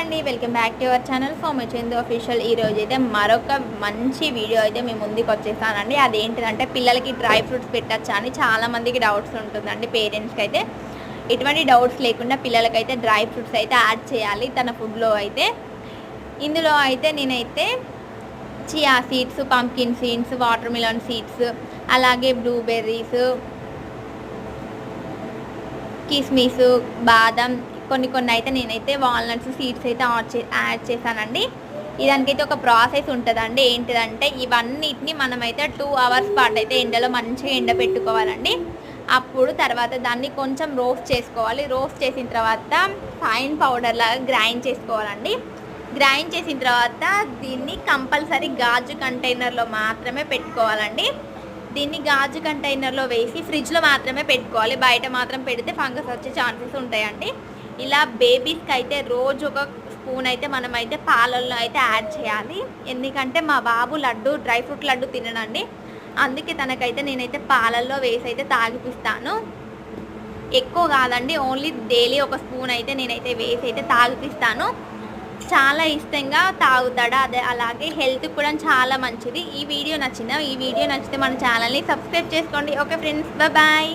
అండి, welcome back to our channel Chandu official. ఈరోజు అయితే మరొక మంచి వీడియో అయితే మేము ముందుకు వచ్చేసానండి. అదేంటిదంటే పిల్లలకి డ్రై ఫ్రూట్స్ పెట్టచ్చా అని చాలామందికి డౌట్స్ ఉంటుందండి. పేరెంట్స్కి అయితే ఎటువంటి డౌట్స్ లేకుండా పిల్లలకైతే డ్రై ఫ్రూట్స్ అయితే యాడ్ చేయాలి తన ఫుడ్లో అయితే. ఇందులో అయితే నేనైతే chia seeds, pumpkin seeds, water melon seeds, అలాగే బ్లూబెర్రీస్, కిస్మిస్, బాదం, కొన్ని అయితే నేనైతే వాల్నట్స్ సీడ్స్ అయితే యాడ్ చేశానండి. ఇదానికైతే ఒక ప్రాసెస్ ఉంటుందండి. ఏంటిదంటే ఇవన్నిటిని మనమైతే 2 అవర్స్ పాటు అయితే ఎండలో మంచిగా ఎండబెట్టుకోవాలండి. అప్పుడు తర్వాత దాన్ని కొంచెం రోస్ట్ చేసుకోవాలి. రోస్ట్ చేసిన తర్వాత ఫైన్ పౌడర్ లాగా గ్రైండ్ చేసుకోవాలండి. గ్రైండ్ చేసిన తర్వాత దీన్ని కంపల్సరీ గాజు కంటైనర్లో మాత్రమే పెట్టుకోవాలండి. దీన్ని గాజు కంటైనర్లో వేసి ఫ్రిడ్జ్లో మాత్రమే పెట్టుకోవాలి. బయట మాత్రం పెడితే ఫంగస్ వచ్చే ఛాన్సెస్ ఉంటాయండి. ఇలా బేబీస్కి అయితే రోజు ఒక స్పూన్ అయితే మనమైతే పాలల్లో అయితే యాడ్ చేయాలి. ఎందుకంటే మా బాబు డ్రై ఫ్రూట్ లడ్డు తినడండి. అందుకే తనకైతే నేనైతే పాలల్లో వేసి అయితే తాగిపిస్తాను. ఎక్కువ కాదండి, ఓన్లీ డైలీ ఒక స్పూన్ అయితే నేనైతే వేసి అయితే తాగిపిస్తాను. చాలా ఇష్టంగా తాగుతాడు. అలాగే హెల్త్ కూడా చాలా మంచిది. ఈ వీడియో నచ్చితే మన ఛానల్ని సబ్స్క్రైబ్ చేసుకోండి. Okay friends, bye.